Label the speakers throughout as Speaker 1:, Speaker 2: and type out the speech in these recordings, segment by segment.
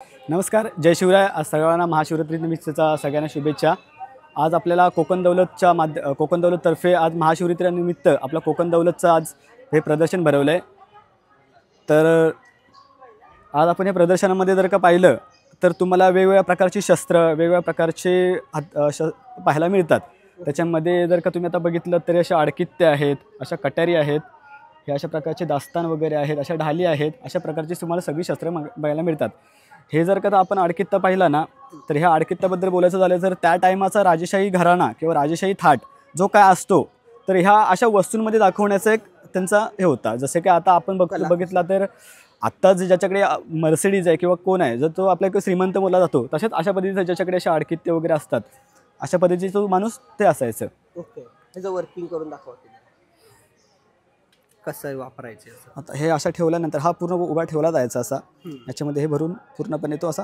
Speaker 1: नमस्कार, जय शिवराय. आज सगळ्यांना महाशिवरात्री निमित्तचा सगळ्यांना शुभेच्छा. आज आपल्याला कोकण दौलततर्फे आज महाशिवरात्रीनिमित्त आपला कोकण दौलतचं आज हे प्रदर्शन भरवलं आहे. तर आज आपण या प्रदर्शनामध्ये जर का पाहिलं तर तुम्हाला वेगवेगळ्या प्रकारची शस्त्र, वेगवेगळ्या प्रकारचे पाहायला मिळतात. त्याच्यामध्ये जर का तुम्ही आता बघितलं तरी अशा आडकित्ते आहेत, अशा कट्यारी आहेत, हे अशा प्रकारचे दास्तान वगैरे आहेत, अशा ढाली आहेत, अशा प्रकारची तुम्हाला सगळी शस्त्र बघायला मिळतात. हे जर का आपण आडकित्ता पाहिला ना तर ह्या आडकित्त्याबद्दल बोलायचं झालं तर त्या टायमाचा राजेशाही घराणा किंवा राजेशाही थाट जो काय असतो तर ह्या अशा वस्तूंमध्ये दाखवण्याचा एक त्यांचा हे होता. जसे की आता आपण बघितला तर आत्ता ज्याच्याकडे मर्सिडीज आहे किंवा कोण आहे जर तो आपल्याकडे श्रीमंत बोलला जातो तसेच अशा पद्धतीचं ज्याच्याकडे अशा आडकित्ते वगैरे असतात अशा पद्धतीचा माणूस ते असायचं.
Speaker 2: ओके, त्याचं वर्किंग करून दाखवते कसं वापरायचे.
Speaker 1: आता हे असा ठेवल्यानंतर हा पूर्ण उभा ठेवला जायचा असा, याच्यामध्ये हे भरून पूर्णपणे तो असा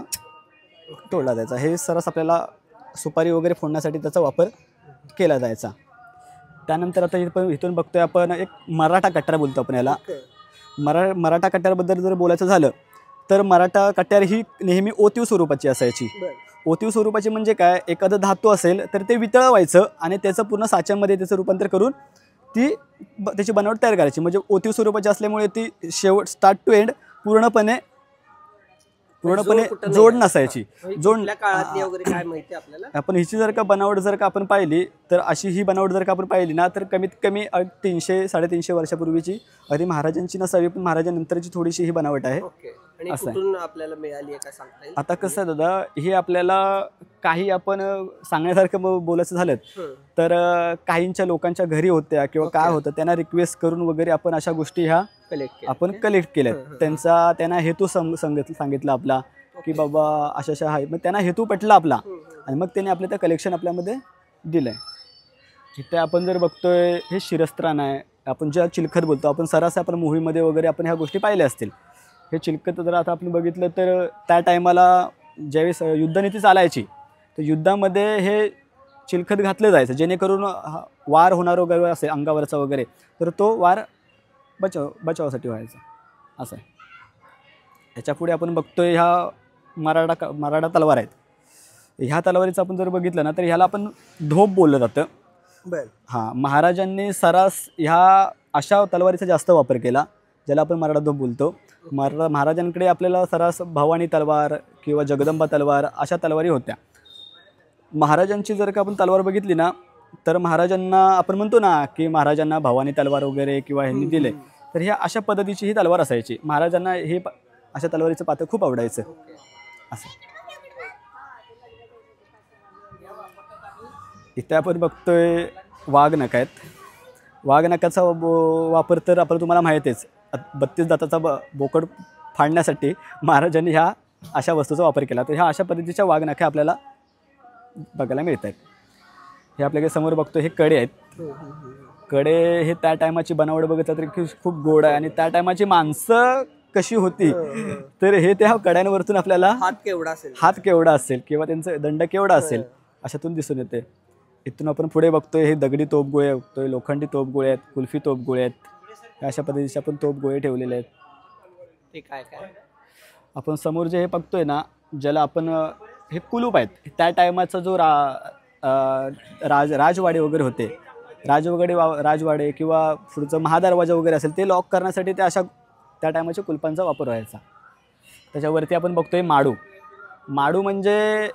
Speaker 1: तोडला जायचा. हे सरस आपल्याला सुपारी वगैरे फोडण्यासाठी त्याचा वापर केला जायचा. त्यानंतर आता इथून बघतोय आपण एक मराठा कट्यार बोलतो आपण याला. मराठा कट्यारबद्दल जर बोलायचं झालं तर मराठा कट्यार ही नेहमी ओतीव स्वरूपाची असायची. ओतीव स्वरूपाची म्हणजे काय, एखादं धातू असेल तर ते वितळवायचं आणि त्याचं पूर्ण साच्यामध्ये त्याचं रूपांतर करून त्याची बनावट तयार करायची. म्हणजे ओतीव स्वरूपाची असल्यामुळे ती शेवट स्टार्ट टू एंड पूर्णपणे जोड नसायची. जोड
Speaker 2: काळातली वगैरे काय माहिती आपल्याला.
Speaker 1: आपण हिची जर का बनावट जर का आपण पाहिली तर अशी ही बनावट जर का आपण पाहिली ना तर कमीत कमी 300-350 वर्षापूर्वीची, अगदी महाराजांची नसावी पण महाराजांनंतरची थोडीशी ही बनावट आहे.
Speaker 2: कुठून आपल्याला मिळाली आहे काय सांगता येईल.
Speaker 1: आता कसं आहे दादा, हे आपल्याला काही आपण सांगण्यासारखं बोलायचं झालं तर काहींच्या लोकांच्या घरी होत्या किंवा काय होतं त्यांना रिक्वेस्ट करून वगैरे आपण अशा गोष्टी ह्या आपण कलेक्ट केल्यात. त्यांना हेतू सांगितला आपला की बाबा अशा आहे, मग त्यांना हेतू पटला आपला आणि मग त्यांनी आपलं त्या कलेक्शन आपल्यामध्ये दिलं आहे. इथे आपण जर बघतोय हे शिरस्त्राण आहे, आपण ज्या चिलखत बोलतो आपण सरास आपण मूव्हीमध्ये वगैरे आपण ह्या गोष्टी पाहिल्या असतील. हे चिलखत जर आता आपण बघितलं तर त्या टायमाला ज्यावेळेस युद्धनीती चालायची तर युद्धामध्ये हे चिलखत घातलं जायचं जेणेकरून वार होणार वगैरे असेल अंगावरचा वगैरे तर तो वार बचावासाठी व्हायचा असं आहे. याच्यापुढे आपण बघतोय ह्या मराठा तलवार आहेत. ह्या तलवारीचं आपण जर बघितलं ना तर ह्याला आपण धोप बोललं जातं. हां, महाराजांनी सरास ह्या अशा तलवारीचा जास्त वापर केला ज्याला आपण मराठा धोप बोलतो. महाराजांकडे आपल्याला सरास भवानी तलवार किंवा जगदंबा तलवार अशा तलवारी होत्या. महाराजांची जर का आपण तलवार बघितली ना तर महाराजांना आपण म्हणतो ना की महाराजांना भवानी तलवार वगैरे किंवा ह्यांनी दिले तर ह्या अशा पद्धतीची ही तलवार असायची. महाराजांना हे अशा तलवारीचं पात्र खूप आवडायचं असं. इथे आपण बघतोय वाघनख आहेत. वाघनखाचा वापर तर आपण तुम्हाला माहितीच, 32 दाताचा बोकड फाडण्यासाठी महाराजांनी ह्या अशा वस्तूचा वापर केला. तर ह्या अशा पद्धतीच्या वाघनख्या आपल्याला बघायला मिळत आहेत. हे आपल्याकडे समोर बघतो हे कडे आहेत. कडे हे त्या टायमाची बनावट बघितलं तरी खूप गोड आहे आणि त्या टायमाची माणसं कशी होती तर हे त्या कड्यांवरतून आपल्याला हात केवढा असेल किंवा त्यांचं दंड केवढा असेल अशातून दिसून येते. इथून आपण पुढे बघतोय हे दगडी तोफगोळे बघतोय, लोखंडी तोफगोळे आहेत, कुल्फी तोफगोळे आहेत. अशा पद्धतीचे आपण तोफगोळे ठेवलेले आहेत.
Speaker 2: ते काय काय
Speaker 1: आपण समोर जे हे बघतोय ना ज्याला आपण हे कुलूप आहेत. त्या टायमाचा जो राजवाडे वगैरे होते, राजवाडे किंवा पुढचं महादरवाजा वगैरे असेल ते लॉक करण्यासाठी ते अशा त्या टायमाच्या कुलपांचा वापर व्हायचा. त्याच्यावरती आपण बघतोय माडू म्हणजे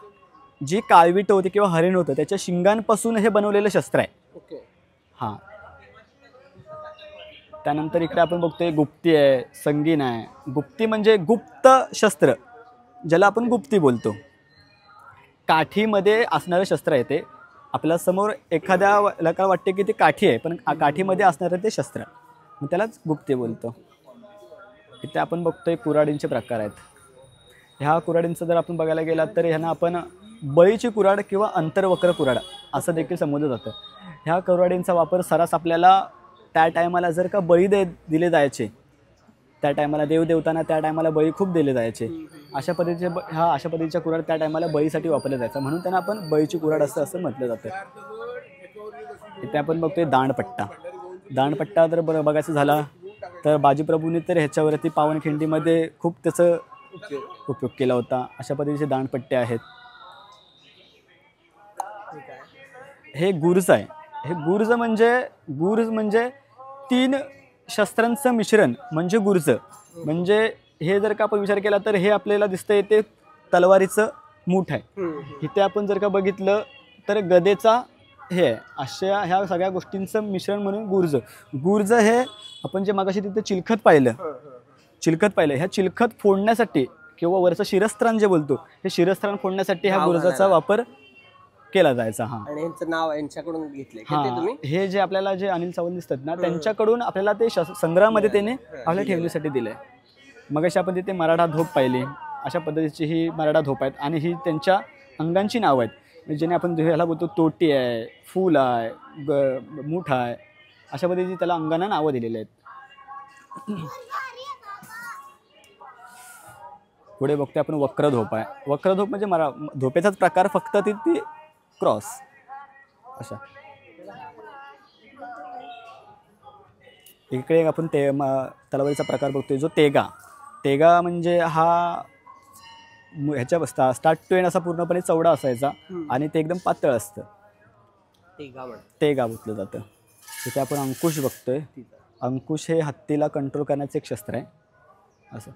Speaker 1: जी काळवीट होती किंवा हरिण होतं त्याच्या शिंगांपासून हे बनवलेलं शस्त्र आहे. हां, त्यानंतर इकडे आपण बघतोय गुप्ती आहे, संगीन आहे. गुप्ती म्हणजे गुप्त शस्त्र ज्याला आपण गुप्ती बोलतो. काठीमध्ये असणारं शस्त्र आहे ते. आपल्या समोर एखाद्याला काय वाटते की ते काठी आहे पण काठीमध्ये असणारं ते शस्त्र, मग त्यालाच गुप्ती बोलतो. इथे आपण बघतोय कुऱ्हाडींचे प्रकार आहेत. ह्या कुऱ्हाडींचं जर आपण बघायला गेलात तर ह्यांना आपण बळीची कुऱ्हाड किंवा अंतर्वक्र कुऱ्हाड असं देखील संबोधलं जातं. ह्या कुऱ्हाडींचा वापर सरास आपल्याला त्या टायमाला जर का बळी दिले जायचे, त्या टायमाला देवदेवतांना त्या टायमाला बळी खूप दिले जायचे. अशा पद्धतीच्या कुऱ्हाड त्या टायमाला बळीसाठी वापरल्या जायचं म्हणून त्यांना आपण बळीची कुऱ्हाड असं म्हटलं जातं. इथे आपण बघतोय दांडपट्टा जर बघायचं झाला तर बाजीप्रभूंनी तर ह्याच्यावरती पावनखिंडीमध्ये खूप त्याचं उपयोग केला होता. अशा पद्धतीचे दांडपट्टे आहेत. हे गुर्ज आहे. हे गुर्ज म्हणजे 3 शस्त्रांचं मिश्रण म्हणजे गुर्ज. म्हणजे हे जर का आपण विचार केला तर हे आपल्याला दिसतंय ते तलवारीचं मूठ आहे. इथे आपण जर का बघितलं तर गदेचा हे आहे. अशा ह्या सगळ्या गोष्टींचं मिश्रण म्हणून गुर्ज हे आपण जे मागाशी तिथे चिलखत पाहिलं, ह्या चिलखत फोडण्यासाठी किंवा वरचं शिरस्त्राण जे बोलतो हे शिरस्त्राण फोडण्यासाठी ह्या गुर्जाचा वापर केला जायचा. आणि
Speaker 2: यांचं नाव यांच्याकडून घेतलंय
Speaker 1: हे जे आपल्याला जे अनिल सावंत दिसतात ना त्यांच्याकडून आपल्याला ते संग्रहामध्ये त्याने आपल्या ठेवण्यासाठी दिलंय. मगाशी आपण तिथे मराठा धोप पाहिली. अशा पद्धतीची ही मराठा धोप आहेत आणि ही त्यांच्या अंगांची नावं आहेत. ज्याने आपण ह्याला बोलतो तोटी आहे, फूल आहे, मूठ आहे, अशा पद्धतीची त्याला अंगांना नावं दिलेली आहेत. पुढे बघतोय आपण वक्रधोप आहे. वक्रधोप म्हणजे धोपेचाच प्रकार, फक्त ती क्रॉस अशा. इकडे आपण तलवारीचा प्रकार बघतोय जो तेगा म्हणजे हा ह्याच्या स्टार्ट टू एंड असा पूर्णपणे चौडा असायचा आणि ते एकदम पातळ असतं. तेगा म्हटलं जातं. तिथे आपण अंकुश बघतोय. अंकुश हे हत्तीला कंट्रोल करण्याचं एक शस्त्र आहे. असं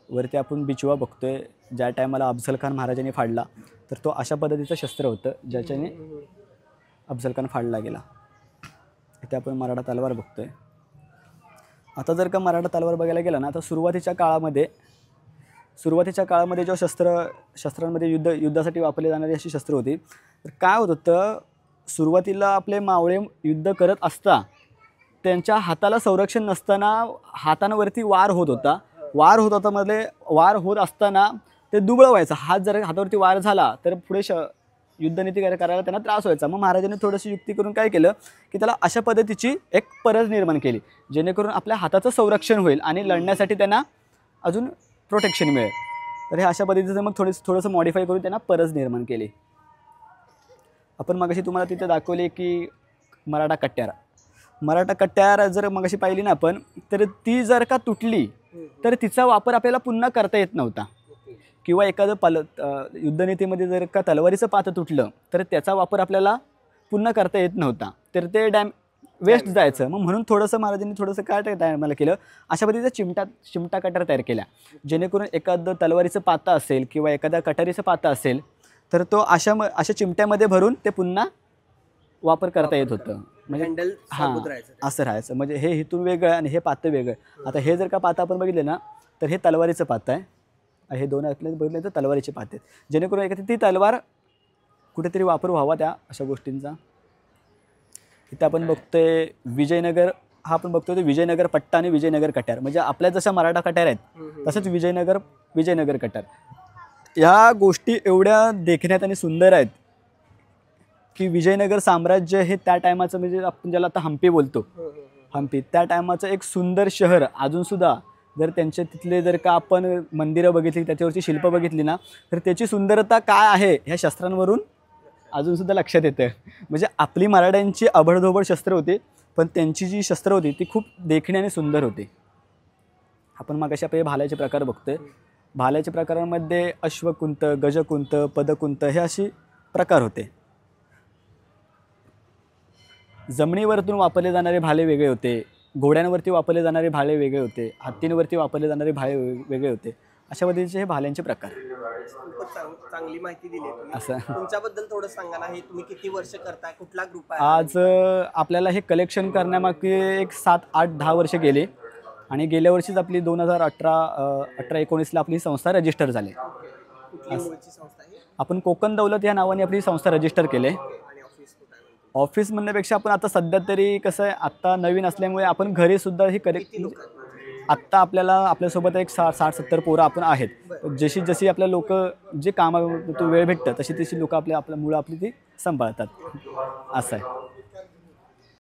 Speaker 1: वरती आपण बिचवा बघतोय. ज्या टायमाला अफझल खान महाराजांनी फाडला तर तो अशा पद्धतीचं शस्त्र होतं ज्याच्याने अफझल खान फाडला गेला. इथे आपण मराठा तलवार बघतोय. आता जर का मराठा तलवार बघायला गेला ना तर सुरुवातीच्या काळामध्ये जेव्हा शस्त्रांमध्ये युद्धासाठी वापरली जाणारी अशी शस्त्र होती तर काय होत होतं, सुरुवातीला आपले मावळे युद्ध करत असता त्यांच्या हाताला संरक्षण नसताना हातांवरती वार होत असताना ते दुबळं व्हायचं. हातावरती वार झाला तर पुढे युद्धनीती करायला त्यांना त्रास व्हायचा. मग महाराजांनी थोडीशी युक्ती करून काय केलं की त्याला अशा पद्धतीची एक परस निर्माण केली जेणेकरून आपल्या हाताचं संरक्षण होईल आणि लढण्यासाठी त्यांना अजून प्रोटेक्शन मिळेल. तर हे अशा पद्धतीचं मग थोडंसं मॉडिफाय करून त्यांना परस निर्माण केली. आपण मगाशी तुम्हाला तिथे दाखवले की मराठा कट्यार जर मगाशी पाहिली ना आपण तर ती जर का तुटली तर तिचा वापर आपल्याला पुन्हा करता येत नव्हता. किंवा एखादं युद्धनीतीमध्ये जर का तलवारीचं पातं तुटलं तर त्याचा वापर आपल्याला पुन्हा करता येत नव्हता. तर ते वेस्ट जायचं. मग म्हणून महाराजांनी काय तयार केलं, अशा पद्धतीचा चिमटा कट्यार तयार केल्या जेणेकरून एखादं तलवारीचं पातं असेल किंवा एखाद्या कटारीचं पातं असेल तर तो अशा चिमट्यामध्ये भरून ते पुन्हा वापर करता येत होतं. म्हणजे असं राहायचं. म्हणजे हे इथून वेगळं आणि हे पातं वेगळं. आता हे जर का पातं आपण बघितलं ना तर हे तलवारीचं पातं आहे. हे दोन आपल्याला बघितलं तर तलवारीचे पाते आहेत जेणेकरून एखादी ती तलवार कुठेतरी वापर व्हावा त्या अशा गोष्टींचा. इथे आपण बघतोय विजयनगर. हा आपण बघतोय ते विजयनगर पट्टा आणि विजयनगर कट्यार. म्हणजे आपल्या जशा मराठा कट्यार आहेत तसंच विजयनगर कट्यार. ह्या गोष्टी एवढ्या देखण्यात आणि सुंदर आहेत की विजयनगर साम्राज्य हे त्या टायमाचं म्हणजे आपण ज्याला आता हम्पी बोलतो, हम्पी त्या टायमाचं एक सुंदर शहर अजूनसुद्धा. जर त्यांच्या तिथले जर का आपण मंदिरं बघितली, त्याच्यावरची शिल्प बघितली ना तर त्याची सुंदरता काय आहे ह्या शस्त्रांवरून अजूनसुद्धा लक्षात येतं. म्हणजे आपली मराठ्यांची अभडधोबड शस्त्र होती पण त्यांची जी शस्त्र होती ती खूप देखण्याने सुंदर होती. आपण मगाशी आपले भाल्याचे प्रकार बघतोय. भाल्याच्या प्रकारांमध्ये अश्वकुंत, गजकुंत, पदकुंत हे असे प्रकार होते. जमिनीवरतून वापरले जाणारे भाले वेगळे होते, घोड्यांवरती वापरले जाणारे भाले वेगळे होते, हत्तींवरती वापरले जाणारे भाले वेगळे होते. अशा पद्धतीचे हे भाल्यांचे प्रकार.
Speaker 2: चांगली माहिती दिली तुम्ही. असं तुमच्याबद्दल थोडं सांगा ना. हे तुम्ही किती वर्ष करताय, कुठला ग्रुप आहे?
Speaker 1: आज आपल्याला हे कलेक्शन करण्यामागे एक 7, 8, 10 वर्ष गेले आणि गेल्या वर्षीच आपली 2018-19 आपली संस्था रजिस्टर झाली. आपण कोकण दौलत या नावाने आपली संस्था रजिस्टर केले. ऑफिस म्हणण्यापेक्षा आपण आता सध्या तरी कसं आहे, आत्ता नवीन असल्यामुळे आपण घरी सुद्धा ही आत्ता आपल्यासोबत एक 60-70 पोरं आपण आहेत. जशी आपल्या लोक जे कामातून वेळ भेटतं तशी लोक आपल्या मुलं आपली ती सांभाळतात असं आहे.